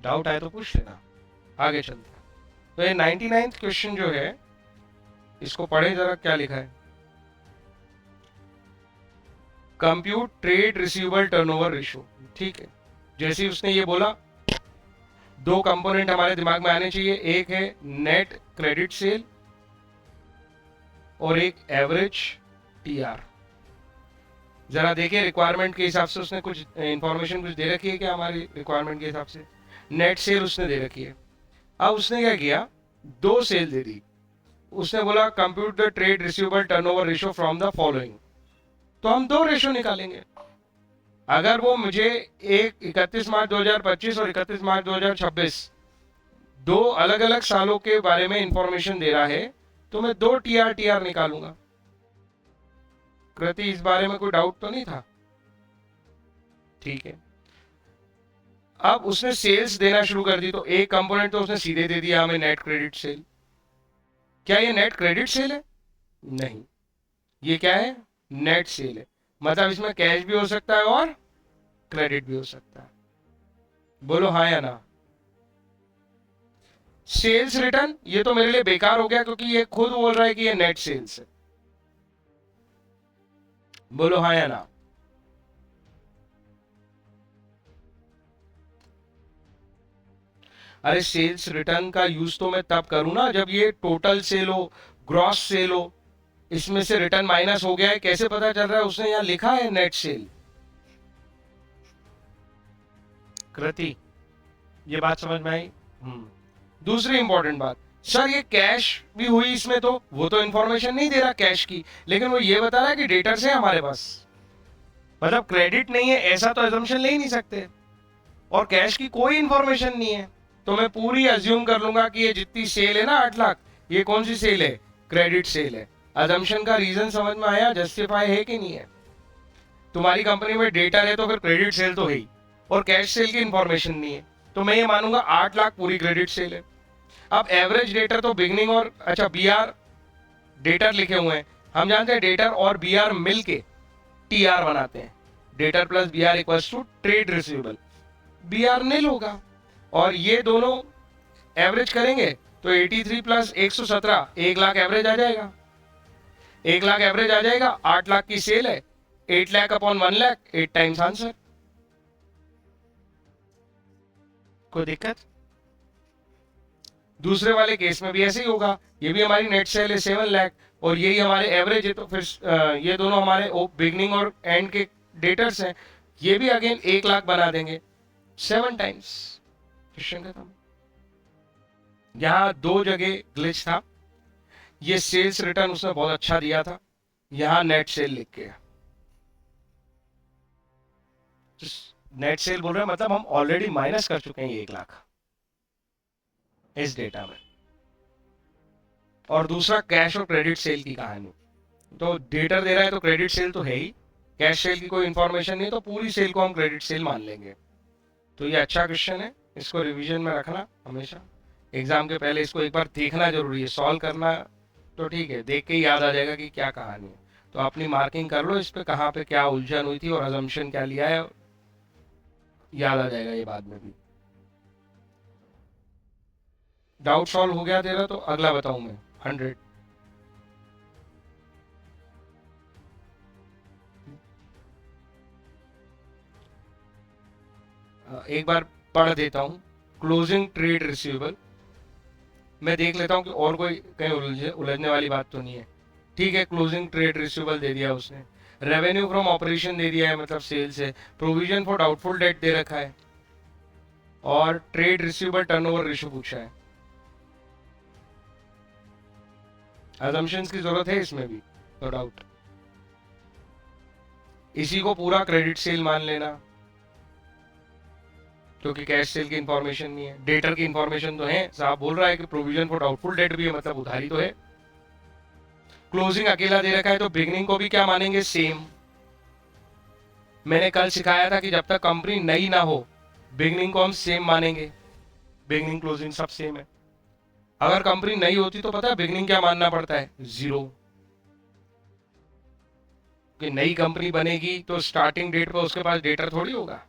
Doubt आए तो पूछ लेना, आगे चलते हैं। तो ये 99th क्वेश्चन जो है, इसको पढ़े जरा क्या लिखा है। Compute trade receivable turnover ratio. ठीक है, जैसे ही उसने ये बोला, दो कंपोनेंट हमारे दिमाग में आने चाहिए, एक है नेट क्रेडिट सेल और एक एवरेज टीआर। जरा देखिए रिक्वायरमेंट के हिसाब से उसने कुछ इंफॉर्मेशन कुछ दे रखी है क्या हमारी रिक्वायरमेंट के हिसाब से। नेट सेल उसने दे रखी है। अब उसने क्या किया, दो सेल दे दी। उसने बोला compute the trade receivable turnover ratio from the following. तो हम दो रेशियो निकालेंगे। अगर वो मुझे एक 31 मार्च 2025 और 31 मार्च 2026 दो अलग अलग सालों के बारे में इंफॉर्मेशन दे रहा है, तो मैं दो टीआर निकालूंगा। कृति, इस बारे में कोई डाउट तो नहीं था? ठीक है। अब उसने सेल्स देना शुरू कर दी, तो एक कंपोनेंट तो उसने सीधे दे दिया हमें, नेट क्रेडिट सेल। क्या ये नेट क्रेडिट सेल है? नहीं, ये क्या है, नेट सेल है। मतलब इसमें कैश भी हो सकता है और क्रेडिट भी हो सकता है। बोलो हाँ या ना। सेल्स रिटर्न ये तो मेरे लिए बेकार हो गया, क्योंकि ये खुद बोल रहा है कि ये नेट सेल्स है। बोलो हाँ या ना। अरे सेल्स रिटर्न का यूज तो मैं तब करूं ना जब ये टोटल सेल हो, ग्रॉस सेल हो। इसमें से रिटर्न माइनस हो गया है, कैसे पता चल रहा है? उसने यहां लिखा है नेट सेल। कृति, ये बात समझ में आई? दूसरी इंपॉर्टेंट बात, सर ये कैश भी हुई इसमें, तो वो तो इंफॉर्मेशन नहीं दे रहा कैश की, लेकिन वो ये बता रहा है कि डेटर्स है हमारे पास। मतलब क्रेडिट नहीं है ऐसा तो एजम्पशन ले ही नहीं सकते, और कैश की कोई इंफॉर्मेशन नहीं है। तो मैं पूरी अज्यूम कर लूंगा कि ये जितनी सेल है ना 8 लाख, ये कौन सी सेल है? क्रेडिट सेल है। अजम्पशन का रीजन समझ में आया? जस्टिफाई है कि नहीं है? तुम्हारी कंपनी में डेटर है तो फिर क्रेडिट सेल तो है ही, और कैश सेल की इंफॉर्मेशन नहीं है, तो मैं ये मानूंगा 8 लाख पूरी क्रेडिट सेल है। अब एवरेज डेटर तो बिगनिंग और अच्छा बीआर डेटर लिखे हुए हैं। हम जानते हैं डेटर और बीआर मिलके टीआर बनाते हैं। Debtor plus BR equals to trade receivable. BR nil होगा, और ये दोनों एवरेज करेंगे तो 83 प्लस 117, 1 लाख एवरेज आ जाएगा। 1 लाख एवरेज आ जाएगा, 8 लाख की सेल है, 8 lakh upon 1 lakh, 8 times answer. कोई दिक्कत? दूसरे वाले केस में भी ऐसे ही होगा। ये भी हमारी नेट सेल है 7 लाख, और यही हमारे एवरेज है, तो फिर ये दोनों हमारे बिगनिंग और एंड के डेटर्स हैं। ये भी अगेन 1 लाख बना देंगे, 7 टाइम्स। क्वेश्चन खत्म। यहां दो जगह ग्लिच था। ये सेल्स रिटर्न उसने बहुत अच्छा दिया था, यहां नेट सेल लिख के। नेट सेल बोल रहे हैं मतलब हम ऑलरेडी माइनस कर चुके हैं 1 लाख इस डेटा में। और दूसरा कैश और क्रेडिट सेल की कहानी, तो डेटर दे रहा है तो क्रेडिट सेल तो है ही, कैश सेल की कोई इंफॉर्मेशन नहीं, तो पूरी सेल को हम क्रेडिट सेल मान लेंगे। तो ये अच्छा क्वेश्चन है, इसको रिवीजन में रखना हमेशा। एग्जाम के पहले इसको एक बार देखना जरूरी है, सॉल्व करना तो ठीक है, देख के ही याद आ जाएगा कि क्या कहानी है। तो अपनी मार्किंग कर लो इस पे, कहाँ पे क्या उलझन हुई थी और अजम्पशन क्या लिया है, याद आ जाएगा ये बाद में भी। डाउट सॉल्व हो गया तेरा? तो अगला बताऊं मैं 100। एक बार पढ़ देता हूं। क्लोजिंग ट्रेड रिसीवेबल, मैं देख लेता हूं कि और कोई कहीं उलझने वाली बात तो नहीं है। ठीक है, क्लोजिंग ट्रेड रिसीवेबल दे दिया उसने। रेवेन्यू फ्रॉम ऑपरेशन दे दिया है, मतलब सेल्स है। प्रोविजन फॉर डाउटफुल डेट दे रखा है, और ट्रेड रिसीवेबल टर्नओवर रेशियो पूछा है। अजम्पशंस की जरूरत है इसमें भी, नो डाउट। इसी को पूरा क्रेडिट सेल मान लेना, क्योंकि कैश सेल की इंफॉर्मेशन नहीं है। डेटर की इंफॉर्मेशन तो है, साहब बोल रहा है कि प्रोविजन फॉर डाउटफुल डेट भी है, मतलब उधारी तो है। क्लोजिंग अकेला दे रखा है, तो बिगनिंग को भी क्या मानेंगे? सेम। मैंने कल सिखाया था कि जब तक कंपनी नई ना हो, बिगनिंग को हम सेम मानेंगे। बिगनिंग क्लोजिंग सब सेम है। अगर कंपनी नई होती तो पता है बिगनिंग क्या मानना पड़ता है? 0। कि नई कंपनी बनेगी तो स्टार्टिंग डेट पर उसके पास डेटर थोड़ी होगा।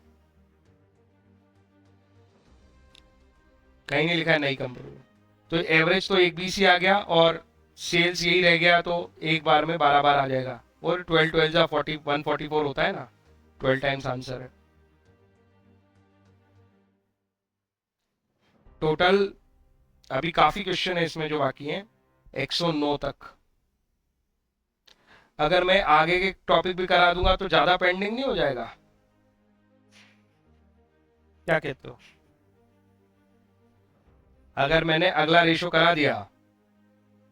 कहीं नहीं लिखा है नई कंपनी में। तो एवरेज तो 120 ही आ गया और सेल्स यही रह गया, तो एक बार में 12 बार आ जाएगा। और 12 12 जा 40 144 होता है ना, 12 टाइम्स आंसर है टोटल। अभी काफी क्वेश्चन है इसमें जो बाकी हैं, 109 तक। अगर मैं आगे के टॉपिक भी करा दूंगा तो ज्यादा पेंडिंग नहीं हो जाएगा? क्या कहते हो? अगर मैंने अगला रेशो करा दिया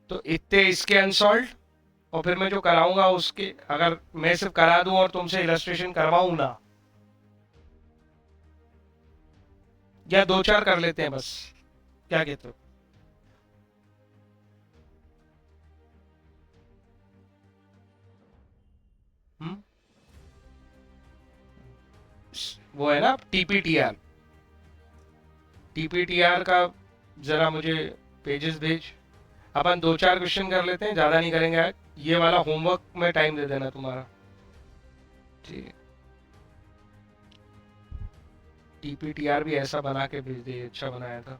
तो इतने इसके अनसॉल्व, और फिर मैं जो कराऊंगा उसके, अगर मैं सिर्फ करा दूं और तुमसे इलस्ट्रेशन करवाऊं ना, या दो चार कर लेते हैं बस, क्या कहते हो? हम्म? वो है ना टीपीटीआर, टीपीटीआर का जरा मुझे पेजेस भेज। अपन दो चार क्वेश्चन कर लेते हैं, ज्यादा नहीं करेंगे आज। ये वाला होमवर्क में टाइम दे देना तुम्हारा। ठीक है। टीपीटीआर भी ऐसा बना के भेज दे, अच्छा बनाया था।